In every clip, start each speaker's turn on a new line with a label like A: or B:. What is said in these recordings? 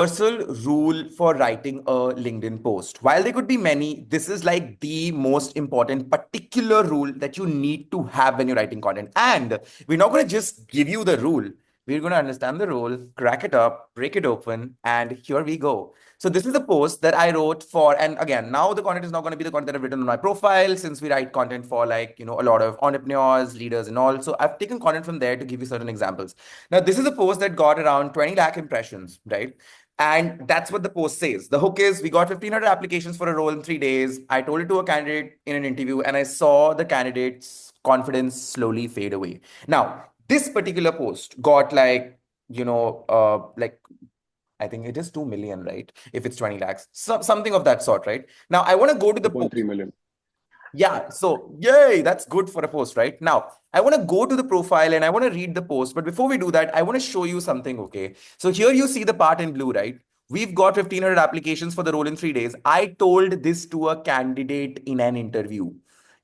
A: universal rule for writing a LinkedIn post. While there could be many, this is like the most important particular rule that you need to have when you're writing content. And we're not going to just give you the rule. We're going to understand the rule, crack it up, break it open, and here we go. So this is the post that I wrote for, and again, now the content is not going to be the content that I've written on my profile, since we write content for like, a lot of entrepreneurs, leaders, and all. So I've taken content from there to give you certain examples. Now, this is a post that got around 20 lakh impressions, right? And that's what the post says. The hook is we got 1,500 applications for a role in 3 days. I told it to a candidate in an interview, and I saw the candidate's confidence slowly fade away. Now, this particular post got like, like I think it is 2 million, right? If it's 20 lakhs, something of that sort, right? Now, I want to go to the
B: 2.3 million.
A: yeah, so yay, that's good for a post, right? Now, I want to go to the profile and I want to read the post. But before we do that, I want to show you something, okay? So here you see the part in blue, right? We've got 1,500 applications for the role in 3 days. I told this to a candidate in an interview.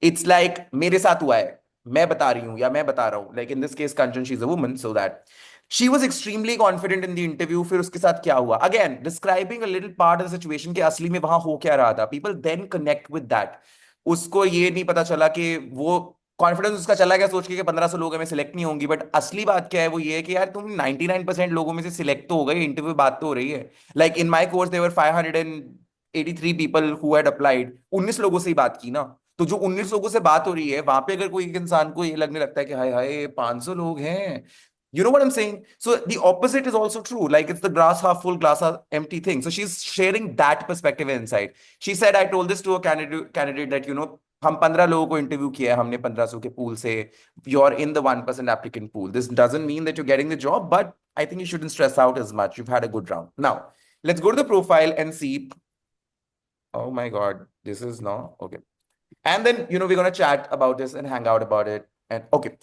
A: It's like, मेरे साथ हुआ है, मैं बता रही हूँ या मैं बता रहा हूँ. Like in this case, Kanchan, she's a woman, so that she was extremely confident in the interview. फिर उसके साथ क्या हुआ? Again, describing a little part of the situation कि असली में वहां हो क्या रहा था. People then connect with that. उसको ये नहीं पता चला कि वो कॉन्फिडेंस उसका चला गया सोच के कि 1,500 लोग में सिलेक्ट नहीं होंगी. बट असली बात क्या है वो ये है कि यार तुम 99% लोगों में से सिलेक्ट तो हो गए, इंटरव्यू बात तो हो रही है. Like in my course there were 583 people who had applied. 19 लोगों से ही बात की ना. तो जो 19 लोगों से बात हो रही है वहां पे अगर कोई एक इंसान को ये लगने लगता है कि हाय हाय 500 लोग हैं. You know what I'm saying? So the opposite is also true. Like it's the glass half full, glass half empty thing. So she's sharing that perspective and insight. She said, I told this to a candidate that, हम 15 लोगों को interview किया है हमने 1500 के pool से. You're in the 1% applicant pool. This doesn't mean that you're getting the job, but I think you shouldn't stress out as much. You've had a good round. Now, let's go to the profile and see. Oh my God, this is no okay. And then, we're going to chat about this and hang out about it. And okay.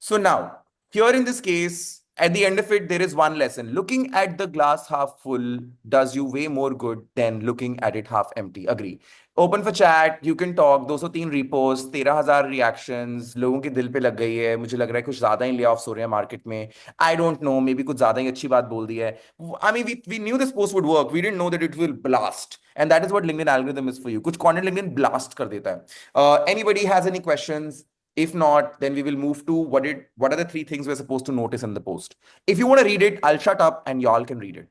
A: So now, here in this case, at the end of it, there is one lesson. Looking at the glass half full does you way more good than looking at it half empty. Agree. Open for chat, you can talk. 203 reposts, 13,000 reactions. लोगों के दिल पे लग गई है. मुझे लग रहा है कुछ ज्यादा ही layoffs हो रहे हैं मार्केट में. I don't know. Maybe कुछ ज्यादा ही अच्छी बात बोल दी है. I mean, we knew this post would work. We didn't know that it will blast. And that is what LinkedIn algorithm is for you. कुछ content LinkedIn blast कर देता है. Anybody has any questions? If not, then we will move to what are the three things we're supposed to notice in the post. If you want to read it, I'll shut up and y'all can read it.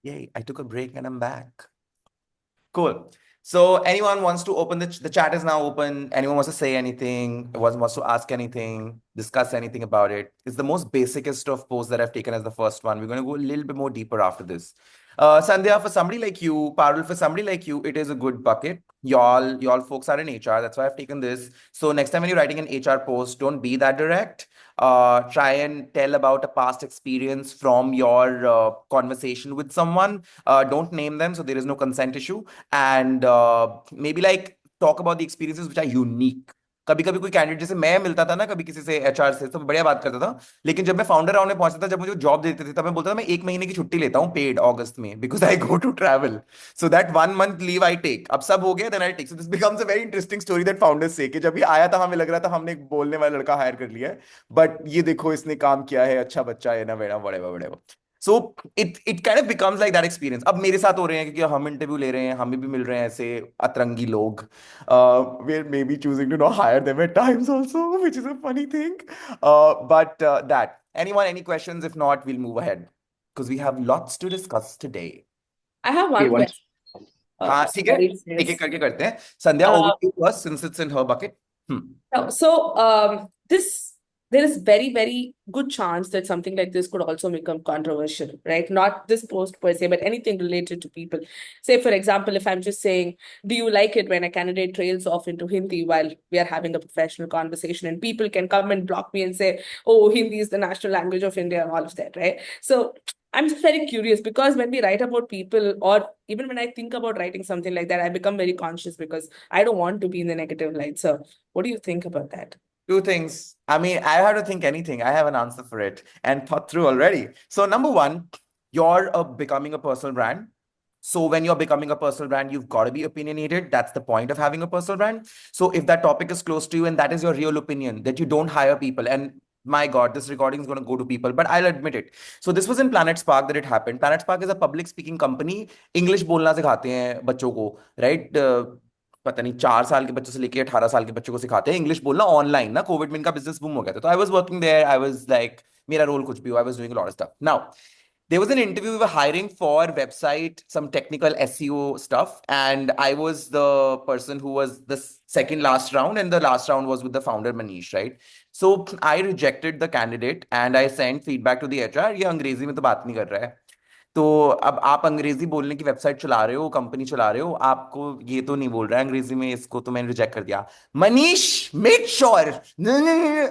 A: Yay, I took a break and I'm back. Cool. So anyone wants to open the chat is now open. Anyone wants to say anything, wants to ask anything, discuss anything about it. It's the most basicest of posts that I've taken as the first one. We're going to go a little bit more deeper after this. Sandhya, for somebody like you, Parul, for somebody like you, it is a good bucket. Y'all folks are in HR. That's why I've taken this. So next time when you're writing an HR post, don't be that direct. Try and tell about a past experience from your conversation with someone. Don't name them, so there is no consent issue. And maybe like talk about the experiences which are unique. कभी कभी कोई candidate जैसे मैं मिलता था ना कभी किसी से एचआर से तो बढ़िया बात करता था. लेकिन जब मैं फाउंडर राउंड में पहुंचता था, जब मुझे जॉब देते थे, तब मैं बोलता था मैं 1 महीने की छुट्टी लेता हूँ पेड अगस्त में because I go to travel. So that 1 month leave I take. अब सब हो गया then I take. So this becomes a very interesting story that founders say कि जब ये आया था हमें लग रहा था हमने एक बोलने वाला लड़का हायर कर लिया है, बट ये देखो इसने काम किया है, अच्छा बच्चा है ना, वेड़ा whatever whatever. So it kind of becomes like that experience. अब मेरे साथ हो रहे हैं क्योंकि हम इंटरव्यू ले रहे हैं, हमें भी मिल रहे हैं ऐसे अतरंगी लोग. We're maybe choosing to not hire them at times also, which is a funny thing. But that. Anyone, any questions? If not, we'll move ahead because we have lots to discuss today.
C: I have
B: Okay,
C: one
B: once.
C: question.
A: हाँ ठीक है,
C: Sorry,
A: एक एक
C: sis.
A: करके करते हैं. संध्या, over
C: Uh,
A: to us since it's in her bucket.
C: no, so this
B: there is very good chance that something like this could also become controversial, right? Not this post per se, but anything related to people. Say, for example, if I'm just saying, do you like it when a candidate trails off into Hindi while we are having a professional conversation, and people can come and block me and say, oh, Hindi is the national language of India and all of that, right? So I'm just very curious, because when we write about people, or even when I think about writing something like that, I become very conscious because I don't want to be in the negative light. So what do you think about that?
A: Two things. I mean, I have to think anything. I have an answer for it and thought through already. So, number one, you're becoming a personal brand. So, when you're becoming a personal brand, you've got to be opinionated. That's the point of having a personal brand. So, if that topic is close to you and that is your real opinion, that you don't hire people, and my God, this recording is going to go to people, but I'll admit it. So, this was in Planet Spark that it happened. Planet Spark is a public speaking company. English बोलना सिखाते हैं बच्चों को, right? पता नहीं 4 साल के बच्चों से लेके 18 साल के बच्चों को सिखाते हैं इंग्लिश बोलना ऑनलाइन ना कोविड में इनका बिजनेस बूम हो गया था तो I was working there I was like मेरा रोल कुछ भी हो I was doing a lot of stuff now there was an interview we were hiring for website some technical SEO stuff and I was the person who was the second last round and the last round was with the founder Manish right so I rejected the candidate and I sent feedback to the HR ये अंग्रेजी में तो बात नहीं कर रहा है तो अब आप अंग्रेजी बोलने की वेबसाइट चला रहे हो कंपनी चला रहे हो आपको ये तो नहीं बोल रहा है अंग्रेजी में इसको तो मैंने रिजेक्ट कर दिया Manish made sure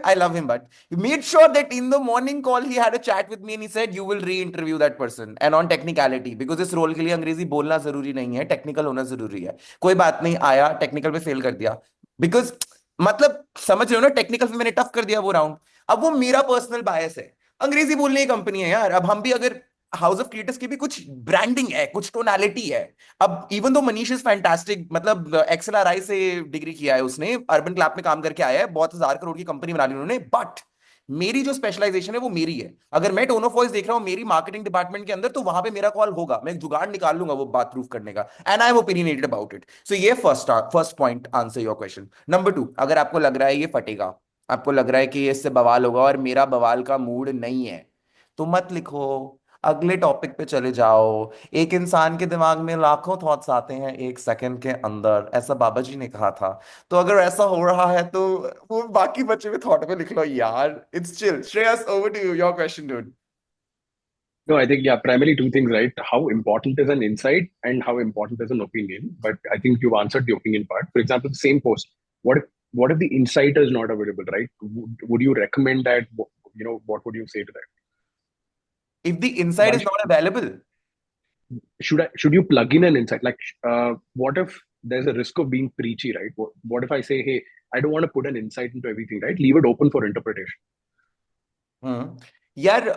A: I love him but made sure that in the morning call he had a chat with me and he said you will re interview that person and on technicality because इस role के लिए अंग्रेजी बोलना जरूरी नहीं है technical होना जरूरी है कोई बात नहीं आया टेक्निकल पे फेल कर दिया बिकॉज मतलब समझ रहे हो ना टेक्निकल पे मैंने टफ कर दिया वो राउंड अब वो मेरा पर्सनल बायस है अंग्रेजी बोलने की कंपनी है यार अब हम भी अगर हाउस ऑफ क्रिएटर्स की भी कुछ ब्रांडिंग है कुछ टोनालिटी है अब even though Manish is fantastic मतलब एक्सएलआरआई से डिग्री किया है उसने अर्बन क्लैप में काम करके आया है बहुत 1000 करोड़ की कंपनी बना ली उन्होंने बट मेरी जो स्पेशलाइजेशन है वो मेरी है अगर मैं टोन ऑफ वॉइस देख रहा हूँ मेरी मार्केटिंग डिपार्टमेंट के अंदर तो वहां पे मेरा कॉल होगा मैं एक जुगाड़ निकाल लूंगा वो बात प्रूफ करने का and I am opinionated about it so ये first point answer your question number two अगर आपको लग रहा है ये फटेगा आपको लग रहा है कि इससे बवाल होगा और मेरा बवाल का मूड नहीं है तो मत लिखो अगले टॉपिक पे चले जाओ एक इंसान के दिमाग में लाखों थॉट्स आते हैं 1 सेकंड के अंदर ऐसा बाबा जी ने कहा था तो अगर ऐसा हो रहा है तो वो बाकी बचे हुए थॉट पे लिख लो यार it's chill Shreyas over to you your question dude
C: No, I think, yeah, primarily two things, right? How important is an insight and how important is an opinion. But I think you've answered the opinion part. For example, the same post. What if, what if the insight is not available, right? Would you recommend that? What would you say to that?
A: if the insight
C: One,
A: is not available
C: should you plug in an insight? Like, what if there's a risk of being preachy, right? What if I say, hey, I don't want to put an insight into everything, right? Leave it open for interpretation.
A: यार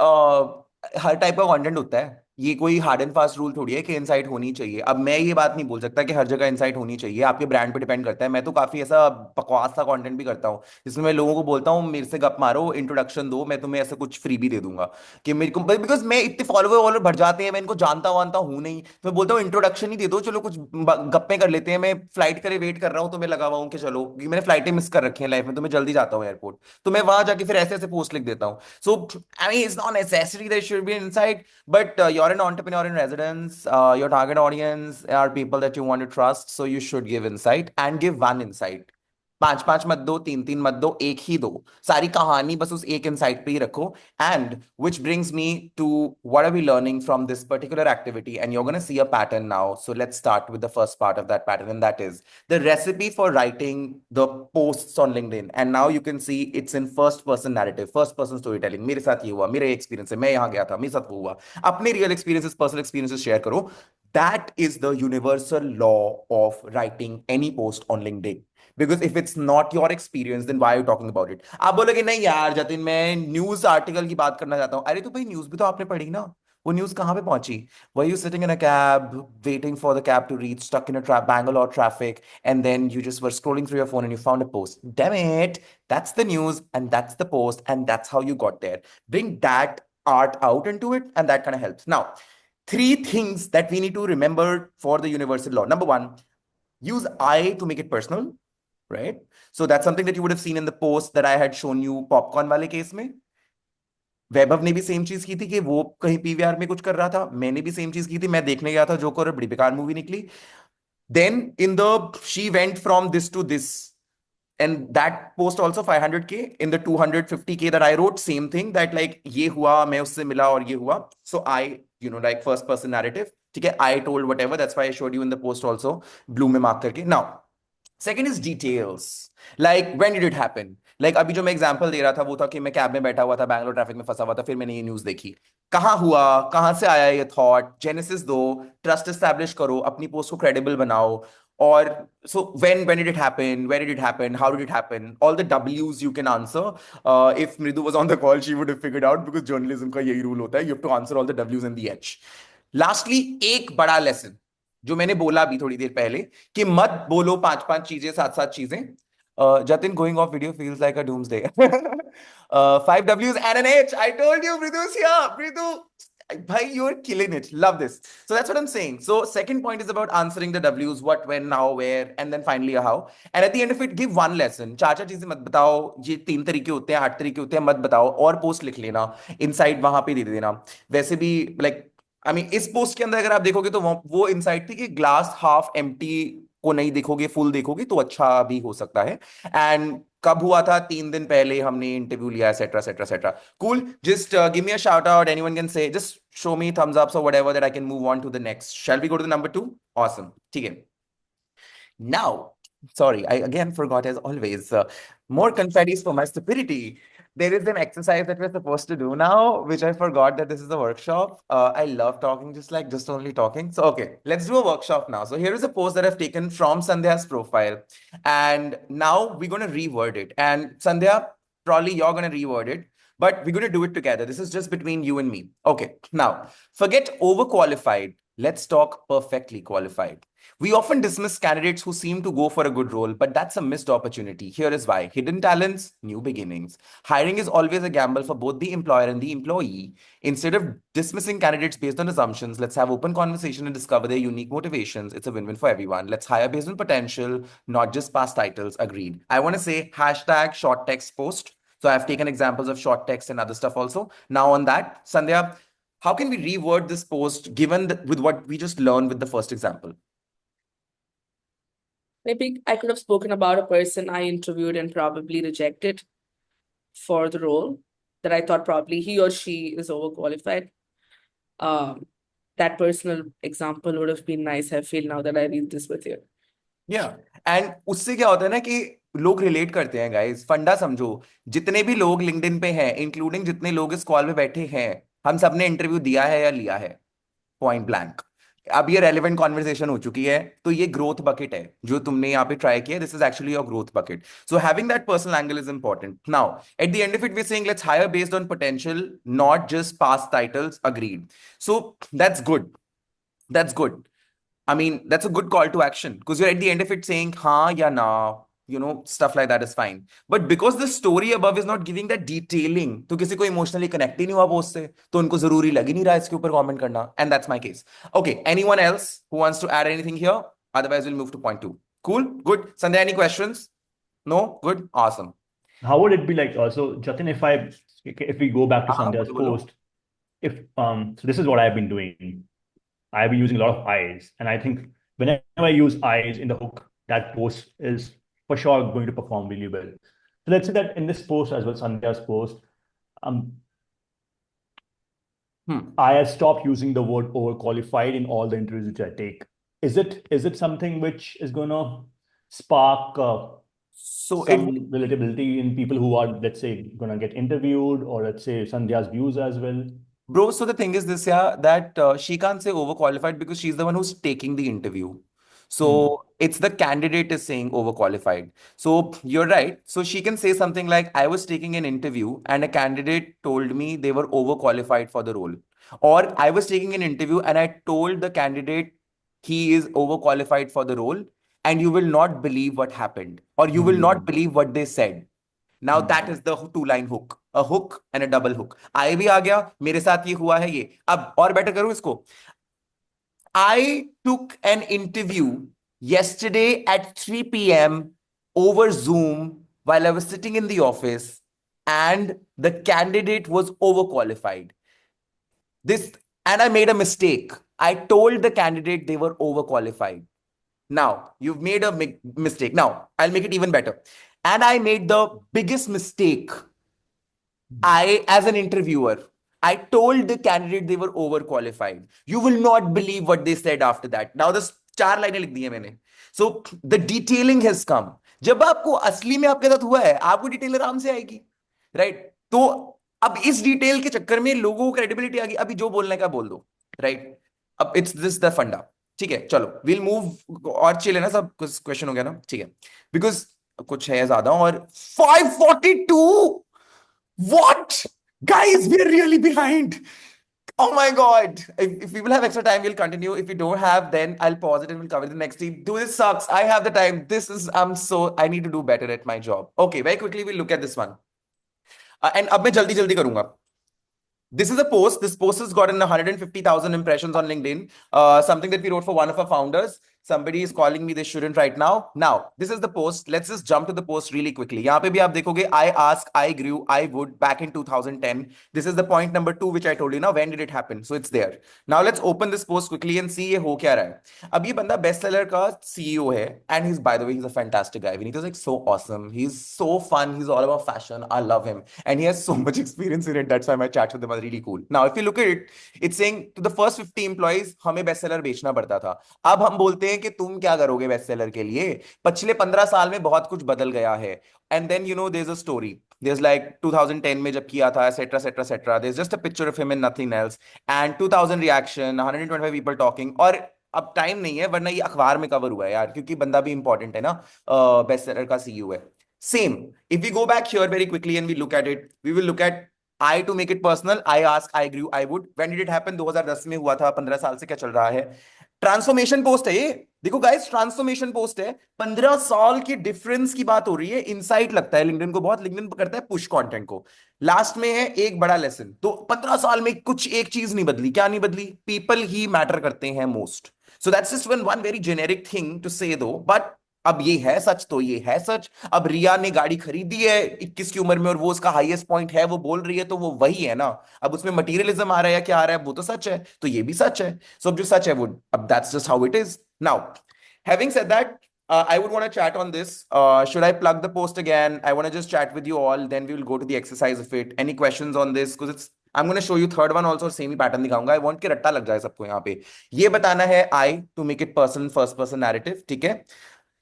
A: हर type का content होता है ये कोई hard and fast rule थोड़ी है कि insight होनी चाहिए अब मैं ये बात नहीं बोल सकता कि हर जगह इनसाइट होनी चाहिए आपके ब्रांड पे डिपेंड करता है मैं तो काफी ऐसा बकवास सा कंटेंट भी करता हूँ जिसमें मैं लोगों को बोलता हूँ मेरे से गप मारो इंट्रोडक्शन दो मैं तुम्हें ऐसा कुछ फ्री भी दे दूंगा कि मेरे को बिकॉज मैं इतने फॉलोवर वॉलोवर बढ़ जाते हैं मैं इनको जानता वानता हूँ नहीं तो मैं बोलता हूँ इंट्रोडक्शन ही दे दो चलो कुछ गप्पे कर लेते हैं मैं फ्लाइट करे वेट कर रहा हूँ तो मैं लगा हुआ हूँ कि चलो क्योंकि मैंने फ्लाइटें मिस कर रखी हैं लाइफ में तो मैं जल्दी जाता हूँ एयरपोर्ट तो मैं वहां जाके फिर ऐसे ऐसे पोस्ट लिख देता हूँ so I mean it's not necessary that should be insight but you're an entrepreneur in residence. Your target audience are people that you want to trust. So you should give insight and give one insight. पांच पांच मत दो तीन तीन मत दो एक ही दो सारी कहानी बस उस एक इंसाइट पे ही रखो and which brings me to what are we learning from this particular activity and you're going to see a pattern now so let's start with the first part of that pattern and that is the recipe for writing the posts on LinkedIn and now you can see it's in first person narrative first person storytelling मेरे साथ ये हुआ मेरा ये experience है मैं यहाँ गया था मेरे साथ वो हुआ अपने real experiences personal experiences share करो that is the universal law of writing any post on LinkedIn because if it's not your experience then why are you talking about it आप बोलोगे नहीं यार जतिन मैं न्यूज आर्टिकल की बात करना चाहता हूँ अरे तो भाई न्यूज भी तो आपने पढ़ी ना वो न्यूज कहाँ पे पहुंची were you sitting in a cab waiting for the cab to reach stuck in a Bangalore traffic and then you just were scrolling through your phone and you found a post damn it that's the news and that's the post and that's how you got there bring that art out into it and that kind of helps now three things that we need to remember for the universal law number one use I to make it personal right? So that's something that you would have seen in the post that I had shown you popcorn वाले case में वैभव ने भी same चीज की थी कि वो कहीं पीवीआर में कुछ कर रहा था मैंने भी सेम चीज की थी मैं देखने गया था जोकर और बड़ी बेकार मूवी निकली then in the she went from this to this and that post also 500K. In the 250K that I wrote, same thing, that like ये हुआ, मैं उससे मिला और ये हुआ. So I, like first person narrative. ठीक है, I told whatever. That's why I showed you in the post also, blue में mark करके. Now, second is details. Like when did it happen? Like अभी जो मैं एग्जांपल दे रहा था वो था कि मैं कैब में बैठा हुआ था, बैंगलोर ट्रैफिक में फंसा हुआ था, फिर मैंने ये न्यूज़ देखी. कहाँ हुआ, कहाँ से आया ये थॉट, जेनेसिस दो, ट्रस्ट एस्टैब्लिश करो, अपनी पोस्ट को क्रेडिबल बनाओ. Or so when did it happen? Where did it happen? How did it happen? All the W's you can answer. If Mridu was on the call, she would have figured out, because journalism का यही rule होता है. You have to answer all the W's and the H. Lastly, एक बड़ा lesson जो मैंने बोला अभी थोड़ी देर पहले, कि मत बोलो पांच पांच चीजें, सात सात चीजें. Jatin, going off video feels like a doomsday. Five W's and an H. I told you, Mridu's here. Mridu, bhai, you're killing it. Love this. So that's what I'm saying. So second point is about answering the W's, what, when, now, where, and then finally a how. And at the end of it, give one lesson. चार चार चीजें मत बताओ, ये 3 तरीके होते हैं, 8 तरीके होते हैं, मत बताओ. और पोस्ट लिख लेना, इनसाइट वहां पे दे देना. वैसे भी like, आई मीन इस पोस्ट के अंदर अगर आप देखोगे तो वो इनसाइट थी कि ग्लास हाफ एम्प्टी को नहीं देखोगे, फुल देखोगे तो अच्छा भी हो सकता है. एंड कब हुआ था? 3 दिन पहले हमने इंटरव्यू लिया, etcetera etcetera etcetera. Cool. Just give me a shout out, anyone can say, just show me thumbs up और whatever, that I can move on to the next. Shall we go to the number 2? Awesome. ठीक है. Now, sorry, I again forgot as always. More confettis for my stupidity. There is an exercise that we're supposed to do now, which I forgot that this is a workshop. I love talking, just only talking. So, okay, let's do a workshop now. So here is a post that I've taken from Sandhya's profile. And now we're going to reword it. And Sandhya, probably you're going to reword it, but we're going to do it together. This is just between you and me. Okay, now forget overqualified. Let's talk perfectly qualified. We often dismiss candidates who seem to go for a good role, but that's a missed opportunity. Here is why. Hidden talents, new beginnings. Hiring is always a gamble for both the employer and the employee. Instead of dismissing candidates based on assumptions, let's have open conversation and discover their unique motivations. It's a win-win for everyone. Let's hire based on potential, not just past titles. Agreed. I want to say hashtag short text post. So I've taken examples of short text and other stuff also. Now on that, Sandhya, how can we reword this post with what we just learned with the first example?
B: Maybe I could have spoken about a person I interviewed and probably rejected for the role, that I thought probably he or she is overqualified. That personal example would have been nice, I feel, now that I read this with you.
A: Yeah. And उससे क्या होता है ना कि लोग relate करते हैं guys. फंडा समझो, जितने भी लोग लिंक्डइन पे हैं, इंक्लूडिंग जितने लोग इस कॉल में बैठे हैं, हम सबने इंटरव्यू दिया है या लिया है, पॉइंट ब्लैंक. अब ये रेलेवेंट कॉन्वर्सेशन हो चुकी है, तो ये ग्रोथ बकेट है जो तुमने यहाँ पे ट्राई किया. This is actually your growth bucket. So having that personal angle is important. Now at the end of it we saying let's hire based on potential, not just past titles. Agreed. So that's good. That's good. I mean, that's a good call to action, because you're at the end of it saying ha ya na, stuff like that is fine. But because the story above is not giving that detailing, तो किसी को emotionally connect ही नहीं हुआ post से, तो उनको जरूरी लग ही नहीं रहा इसके ऊपर comment करना. And that's my case. Okay, anyone else who wants to add anything here? Otherwise, we'll move to point 2. Cool, good. Sandhya, any questions? No? Good, awesome.
D: How would it be like? So Jatin, if we go back to Sandhya's
A: bolo.
D: post, if so this is what I've been doing. I've been using a lot of eyes, and I think whenever I use eyes in the hook, that post is for sure going to perform really well. So let's say that in this post as well, Sandhya's post, I have stopped using the word overqualified in all the interviews which I take. Is it something which is going to spark some relatability in people who are, let's say, going to get interviewed, or let's say Sandhya's views as well?
A: Bro, so the thing is this, yeah, that she can't say overqualified because she's the one who's taking the interview. So it's the candidate is saying overqualified. So you're right. So she can say something like, I was taking an interview and a candidate told me they were overqualified for the role. Or I was taking an interview and I told the candidate he is overqualified for the role, and you will not believe what happened, or you will not believe what they said. Now that is the 2-line hook, a hook and a double hook. I भी आ गया, मेरे साथ ये हुआ है ये. अब और बेटर करूं इसको. I took an interview yesterday at 3 p.m. over Zoom while I was sitting in the office, and the candidate was overqualified. And I made a mistake. I told the candidate they were overqualified. Now, you've made a mistake. Now, I'll make it even better. And I made the biggest mistake. I, as an interviewer, I told the candidate they were overqualified. You will not believe what they said after that. Now, the चार लाइनें लिख दी है मैंने. So the detailing has come. जब आपको असली में आपके साथ हुआ है, आपको डिटेल आराम से आएगी, राइट? तो अब इस डिटेल के चक्कर में लोगों को क्रेडिबिलिटी आ गई. अभी जो बोलने का बोल दो, राइट? अब इट्स दिस द फंडा. ठीक है, चलो विल मूव. और चिल है ना सब, कुछ क्वेश्चन हो गया ना? ठीक है, बिकॉज कुछ है ज्यादा. और 542. What? Guys, we're really behind. Oh my God. If we will have extra time, we'll continue. If we don't have, then I'll pause it and we'll cover the next team. Dude, this sucks. I have the time. I need to do better at my job. Okay, very quickly, we'll look at this one. And अब मैं जल्दी जल्दी करूंगा. This is a post. This post has gotten 150,000 impressions on LinkedIn. Something that we wrote for one of our founders. Somebody is calling me this shouldn't right now. Now, this is the post. Let's just jump to the post really quickly. यहाँ पे भी आप देखोगे, I ask, I grew, I would back in 2010. This is the point number 2 which I told you. Now, when did it happen? So it's there. Now let's open this post quickly and see ये हो क्या रहा है. अब ये बंदा bestseller का CEO है, and he's, by the way, he's a fantastic guy. Vinith is like so awesome. He's so fun. He's all about fashion. I love him, and he has so much experience in it. That's why my chats with him are really cool. Now, if you look at it, it's saying to the first 50 employees, हमें bestseller बेचना पड़ता था. अब हम बोलते हैं कि तुम क्या करोगे bestseller के लिए? पिछले 15 साल में बहुत कुछ बदल गया है. And then, there's a story. There's like 2010 में जब किया था, etc, etc, etc. There's just a picture of him and nothing else. And 2000 reaction, 125 people talking. और अब टाइम नहीं है, वरना ये अखबार में कवर हुआ है यार, क्योंकि बंदा भी इंपॉर्टेंट है ना, बेस्ट सेलर का सीईओ है. Same, if we go back here very quickly and we look at it, we will look at I. To make it personal, I ask, I grew, I would. When did it happen? 2010 में हुआ था. 15 साल से क्या चल रहा है? Transformation post है ये. देखो गाइस, ट्रांसफॉर्मेशन पोस्ट है. 15 साल की डिफरेंस की बात हो रही है. इनसाइट लगता है लिंक्डइन को बहुत. लिंक्डइन करता है पुश कंटेंट को. लास्ट में है एक बड़ा लेसन. तो 15 साल में कुछ एक चीज नहीं बदली. क्या नहीं बदली? पीपल ही मैटर करते हैं most. So that's just one very generic thing to say though, but अब ये है सच, तो ये है सच. अब रिया ने गाड़ी खरीदी है 21 की उम्र में, और वो उसका हाईएस्ट पॉइंट है, वो बोल रही है, तो वो वही है ना. अब उसमें मटीरियलिज्म आ रहा है या क्या आ रहा है, वो तो सच है, तो ये भी सच है. सो अब जो सच है वो, अब that's just how it is. Now, having said that, I would want to chat on this. Should I plug the post again? I want to just chat with you all, then we will go to the exercise of it. Any questions on this? Because I'm going to show you third one also, same he pattern दिखाऊंगा. I want कि रट्टा लग जाए सबको यहाँ पे. ये बताना है I, to make it first person narrative. ठीक है.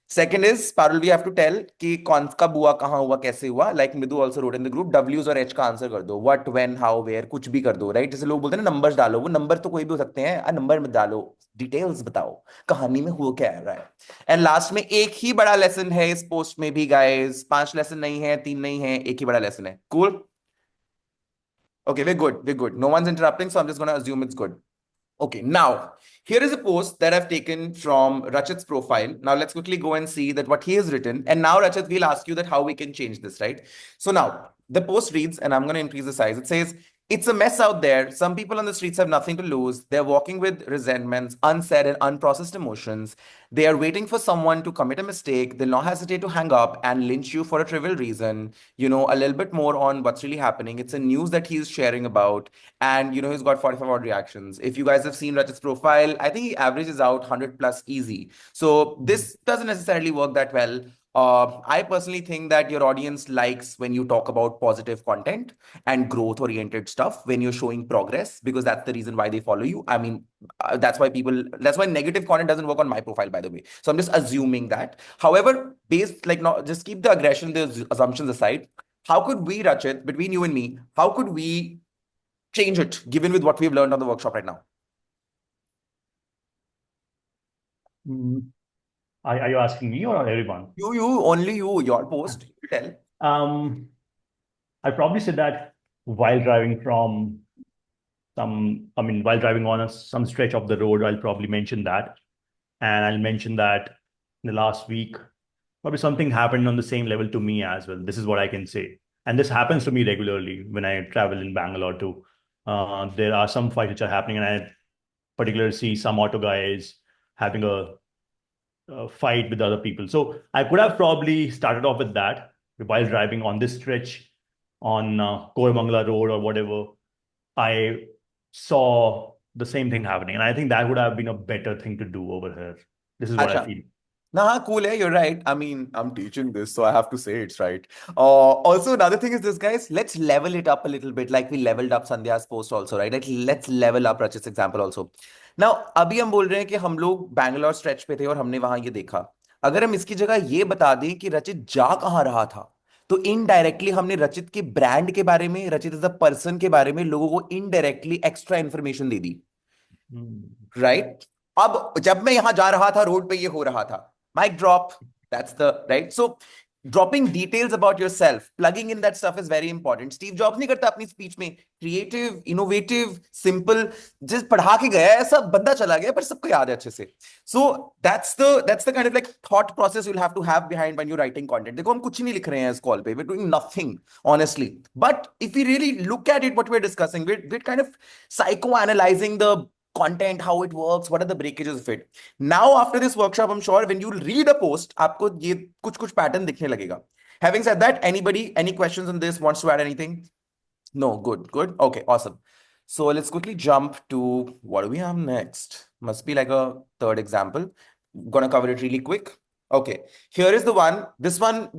A: Second is, Parul, we have to tell कि कौन कब हुआ, कहाँ हुआ, कैसे हुआ. Like Midhu also wrote in the group, W's और H का आंसर कर दो. What, when, how, where, कुछ भी कर दो, राइट? जैसे लोग बोलते हैं ना नंबर्स डालो, वो नंबर तो कोई भी हो सकते हैं. नंबर मत डालो, डिटेल्स बताओ, कहानी में हुआ क्या रहा है. एंड लास्ट में एक ही बड़ा लेसन है इस पोस्ट में भी गाइस. 5 लेसन नहीं है, 3 नहीं है, एक ही बड़ा लेसन है. Cool? Okay, we're good. No one's interrupting, so I'm just gonna assume it's good. Okay, now here is a post that I've taken from Rachit's profile. Now let's quickly go and see that what he has written. And now, Rachit, we'll ask you that how we can change this, right? So now the post reads, and I'm going to increase the size. It says, it's a mess out there. Some people on the streets have nothing to lose. They're walking with resentments, unsaid and unprocessed emotions. They are waiting for someone to commit a mistake. They'll not hesitate to hang up and lynch you for a trivial reason. A little bit more on what's really happening. It's a news that he's sharing about. And, he's got 45 odd reactions. If you guys have seen Rachit's profile, I think he averages out 100 plus easy. So this doesn't necessarily work that well. I personally think that your audience likes when you talk about positive content and growth oriented stuff, when you're showing progress, because that's the reason why they follow you. I mean, that's why negative content doesn't work on my profile, by the way. So I'm just assuming that. However, just keep the aggression, the assumptions aside. How could we, Rachit, between you and me, how could we change it, given with what we've learned on the workshop right now?
D: Are you asking me or everyone?
A: Only you, your post, you tell.
D: I probably said that while driving on some stretch of the road, I'll probably mention that. And I'll mention that in the last week, probably something happened on the same level to me as well. This is what I can say. And this happens to me regularly when I travel in Bangalore too. There are some fights which are happening, and I particularly see some auto guys having a fight with other people. So I could have probably started off with that while driving on this stretch on Koramangala Road or whatever. I saw the same thing happening, and I think that would have been a better thing to do over here. This is what I feel.
A: Nah, cool, yeah, you're right. I mean, I'm teaching this, so I have to say it's right. Also, another thing is this, guys, let's level it up a little bit, like we leveled up Sandhya's post also, right? Like, let's level up Rachit's example also. Now, अभी हम बोल रहे हैं कि हम लोग Bangalore stretch पे थे और हमने वहां ये देखा. अगर हम इसकी जगह ये बता दें कि रचित जा कहाँ रहा था, तो इनडायरेक्टली हमने रचित के ब्रांड के बारे में, रचित एज अ पर्सन के बारे में लोगों को इनडायरेक्टली एक्स्ट्रा इन्फॉर्मेशन दे दी. राइट? अब जब मैं यहां जा रहा था, रोड पे ये हो रहा था. Mic drop. That's the right. So dropping details about yourself, plugging in that stuff is very important. Steve Jobs नहीं करता अपनी स्पीच में creative, innovative, simple. जिस पढ़ा के गया है सब बंदा चला गया पर सबको याद है अच्छे से. So that's the kind of like thought process you'll have to have behind when you're writing content. देखो हम कुछ नहीं लिख रहे हैं इस कॉल पे. We're doing nothing, honestly. But if we really look at it, what we're discussing, we're kind of psychoanalyzing the content, how it works, what are the breakages of it. Now, after this workshop, I'm sure when you read a post, आपको ये कुछ pattern दिखने लगेगा. Having said that, anybody, any questions on this, wants to add anything? No, good. Okay, awesome. So let's quickly jump to what do we have next? Must be like a third example. Gonna cover it really quick. Okay, here is the one. This one,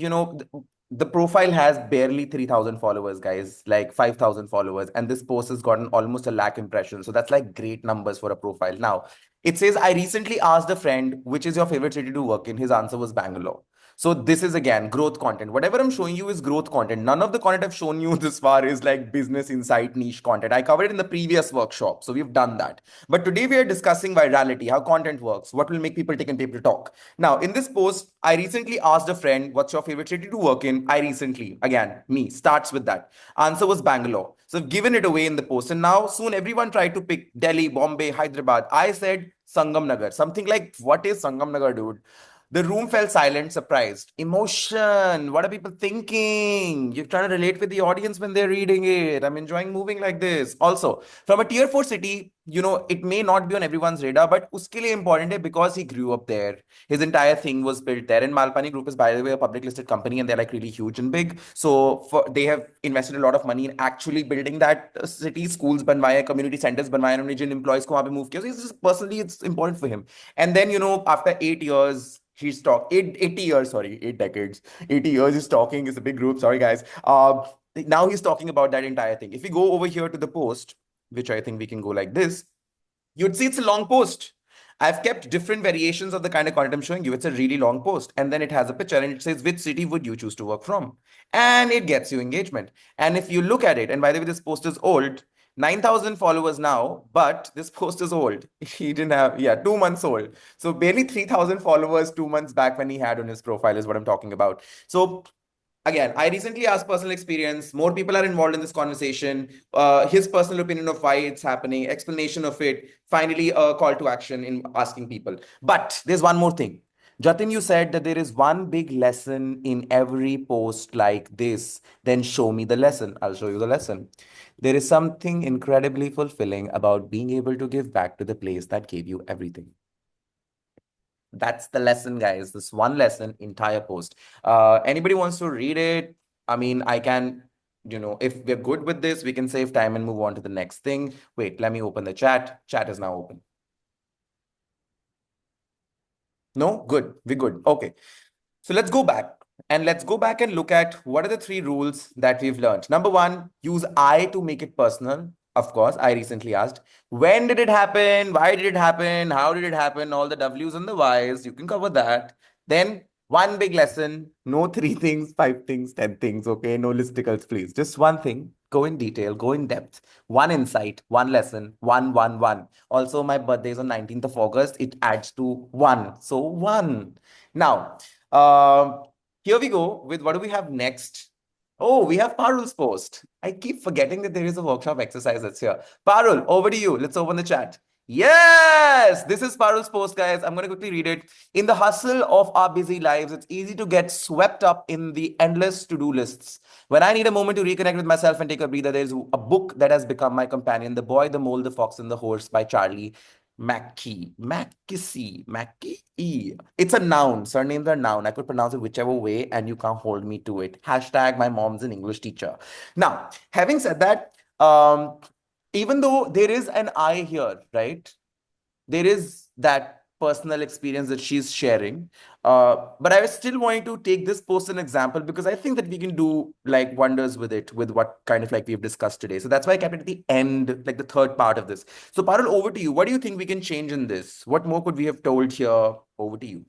A: the profile has barely 3,000 followers, guys, like 5,000 followers. And this post has gotten almost 1 lakh impressions. So that's like great numbers for a profile. Now, it says, I recently asked a friend, which is your favorite city to work in? His answer was Bangalore. So this is again growth content. Whatever I'm showing you is growth content. None of the content I've shown you this far is like business insight niche content. I covered it in the previous workshop. So we've done that. But today we are discussing virality, how content works, what will make people take and paper to talk. Now, in this post, I recently asked a friend, what's your favorite city to work in? I recently, again, me, starts with that. Answer was Bangalore. So I've given it away in the post. And now soon everyone tried to pick Delhi, Bombay, Hyderabad. I said Sangam Nagar. Something like, what is Sangam Nagar, dude? The room fell silent, surprised. Emotion. What are people thinking? You're trying to relate with the audience when they're reading it. I'm enjoying moving like this. Also, from a tier 4 city, it may not be on everyone's radar, but uske liye important hai because he grew up there. His entire thing was built there. And Malpani Group is, by the way, a public listed company and they're like really huge and big. So they have invested a lot of money in actually building that city, schools banwaye, community centers banwaye, and Jin employees को वहाँ पे move किया. So personally, it's important for him. And then, after 8 years, he's 80 years, sorry, 8 decades. 80 years he's talking. It's a big group. Sorry, guys. Now he's talking about that entire thing. If we go over here to the post, which I think we can go like this, you'd see it's a long post. I've kept different variations of the kind of content I'm showing you. It's a really long post. And then it has a picture and it says, which city would you choose to work from? And it gets you engagement. And if you look at it, and by the way, this post is old, 9,000 followers now, but this post is old. He didn't have, 2 months old. So barely 3,000 followers 2 months back when he had on his profile is what I'm talking about. So again, I recently asked personal experience. More people are involved in this conversation. His personal opinion of why it's happening, explanation of it, finally a call to action in asking people. But there's one more thing. Jatin, you said that there is one big lesson in every post like this. Then show me the lesson. I'll show you the lesson. There is something incredibly fulfilling about being able to give back to the place that gave you everything. That's the lesson, guys. This one lesson, entire post. Anybody wants to read it? I mean, I can, if we're good with this, we can save time and move on to the next thing. Wait, let me open the chat. Chat is now open. No? Good. We're good. Okay. So let's go back. And let's go back and look at what are the 3 rules that we've learned. Number 1, use I to make it personal. Of course, I recently asked, when did it happen? Why did it happen? How did it happen? All the W's and the Y's. You can cover that. Then one big lesson, no 3 things, 5 things, 10 things. Okay, no listicles, please. Just one thing. Go in detail, go in depth. One insight, one lesson, one. Also, my birthday is on 19th of August. It adds to 1. So 1. Now, here we go with what do we have next? Oh, we have Parul's post. I keep forgetting that there is a workshop exercise that's here. Parul, over to you. Let's open the chat. Yes, this is Parul's post, guys. I'm going to quickly read it. In the hustle of our busy lives, it's easy to get swept up in the endless to-do lists. When I need a moment to reconnect with myself and take a breather, there's a book that has become my companion, The Boy, the Mole, the Fox, and the Horse by Charlie Mackay. It's a noun. Surnames are noun. I could pronounce it whichever way, and you can't hold me to it. Hashtag my mom's an English teacher. Now, having said that, even though there is an I here, right? There is that personal experience that she's sharing. But I was still wanting to take this post an example because I think that we can do like wonders with it, with what kind of like we've discussed today. So that's why I kept it at the end, like the third part of this. So Parul, over to you. What do you think we can change in this? What more could we have told here? Over to you.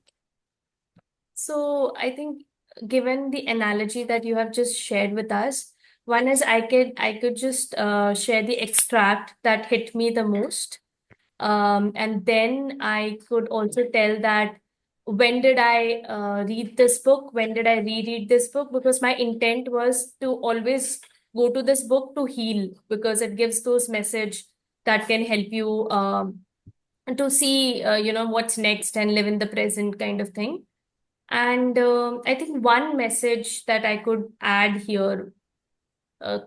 E: So I think given the analogy that you have just shared with us, one is I could just share the extract that hit me the most. And then I could also tell that when did I read this book? When did I reread this book? Because my intent was to always go to this book to heal, because it gives those message that can help you to see, what's next and live in the present kind of thing. And I think one message that I could add here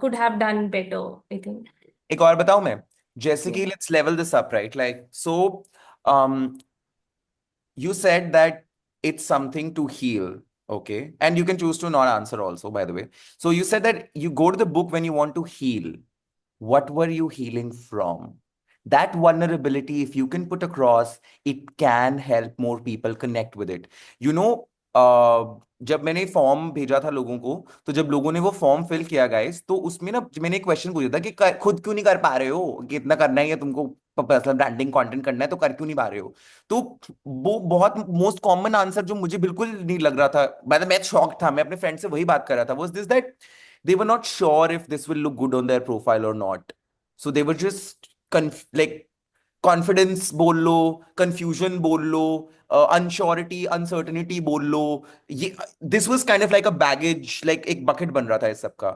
E: could have done better, I think.
A: एक और बताऊं मैं, जैसे
E: Yeah.
A: कि let's level this up, right? Like, so, um, you said that it's something to heal, okay? And you can choose to not answer also, by the way. So you said that you go to the book when you want to heal. What were you healing from? That vulnerability, if you can put across, it can help more people connect with it. You know, जब मैंने form भेजा था लोगों को, तो जब लोगों ने वो फॉर्म फिल किया गाइस, तो उसमें ना मैंने एक क्वेश्चन पूछा था कि खुद क्यों नहीं कर पा रहे हो, कि इतना करना ही है तुमको, पर्सनल ब्रांडिंग कंटेंट करना है तो कर क्यों नहीं पा रहे हो? तो वो बहुत मोस्ट कॉमन आंसर जो मुझे बिल्कुल नहीं लग रहा था, मैं शॉक था, मैं अपने फ्रेंड से वही बात कर रहा था, was this that they were not sure if this will look good on their profile or not. So they were just like confidence बोल लो, confusion बोल लो, unsurety, uncertainty बोल लो. ये this was kind of like a baggage, like एक bucket बन रहा था इस सब का,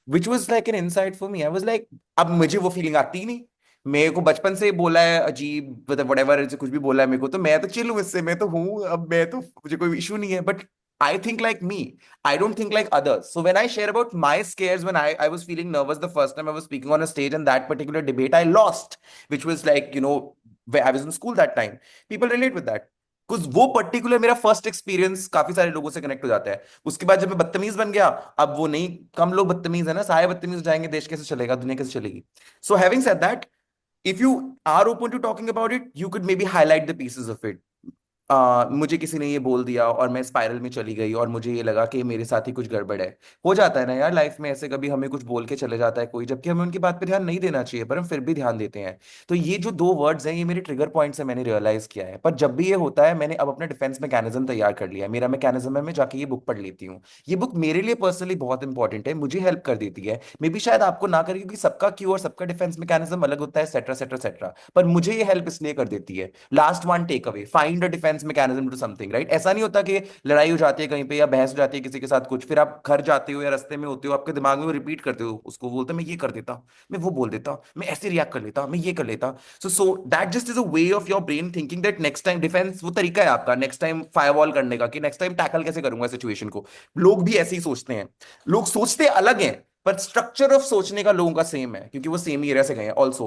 A: which was like an insight for me. I was like, अब मुझे वो फीलिंग आती ही नहीं. मेरे को बचपन से बोला है अजीब, whatever कुछ भी बोला है मेरे को, तो मैं तो चिल हूँ इससे, मैं तो हूँ, अब मैं तो, मुझे कोई इशू नहीं है. But I think like me. I don't think like others. So when I share about my scares when I was feeling nervous the first time I was speaking on a stage, and that particular debate I lost, which was like, where I was in school that time. People relate with that. Because वो particular मेरा first experience काफी सारे लोगों से connect हो जाता है. उसके बाद जब मैं बदतमीज बन गया, अब वो नहीं, कम लोग बदतमीज है ना, सारे बदतमीज हो जाएंगे, देश कैसे चलेगा, दुनिया कैसे चलेगी? So having said that, if you are open to talking about it, you could maybe highlight the pieces of it. मुझे किसी ने ये बोल दिया और मैं स्पाइरल में चली गई और मुझे ये लगा कि मेरे साथ ही कुछ गड़बड़ है. हो जाता है ना यार लाइफ में ऐसे, कभी हमें कुछ बोल के चले जाता है कोई, जबकि हमें उनकी बात पे ध्यान नहीं देना चाहिए, पर हम फिर भी ध्यान देते हैं. तो ये जो दो वर्ड्स हैं, ये मेरे ट्रिगर पॉइंट्स है, मैंने रियलाइज किया है. पर जब भी ये होता है, मैंने अब अपना डिफेंस मैकेनिज्म तैयार कर लिया है. मेरा मैकेनिज्म है, मैं जाके ये बुक पढ़ लेती हूँ. ये बुक मेरे लिए पर्सनली बहुत इंपॉर्टेंट है, मुझे हेल्प कर देती है. मे बी शायद आपको ना करे, क्योंकि सबका क्यू और सबका डिफेंस मैकेनिज्म अलग होता है, सेट्रा सेट्रा सेट्रा. पर मुझे ये हेल्प इसलिए कर देती है. Last one take away, find a defence mechanism to something, right? ऐसा नहीं होता कि लड़ाई हो जाती है कहीं पे या बहस हो जाती है किसी के साथ कुछ, फिर आप घर जाते हो या रास्ते में होते हो, आपके दिमाग में वो रिपीट करते हो, उसको बोलते मैं ये कर देता, मैं वो बोल देता, मैं ऐसे रिएक्ट कर लेता, मैं ये कर लेता. So that just is a way of your brain thinking that next time defence, वो तरीका है आपका नेक्स्ट टाइम फायरवॉल करने का, कि नेक्स्ट टाइम टैकल कैसे करूंगा सिचुएशन को. लोग भी ऐसे ही सोचते हैं, लोग सोचते अलग हैं, पर स्ट्रक्चर ऑफ सोचने का लोगों का सेम है, क्योंकि वो सेम एरिया से गए हैं ऑल्सो.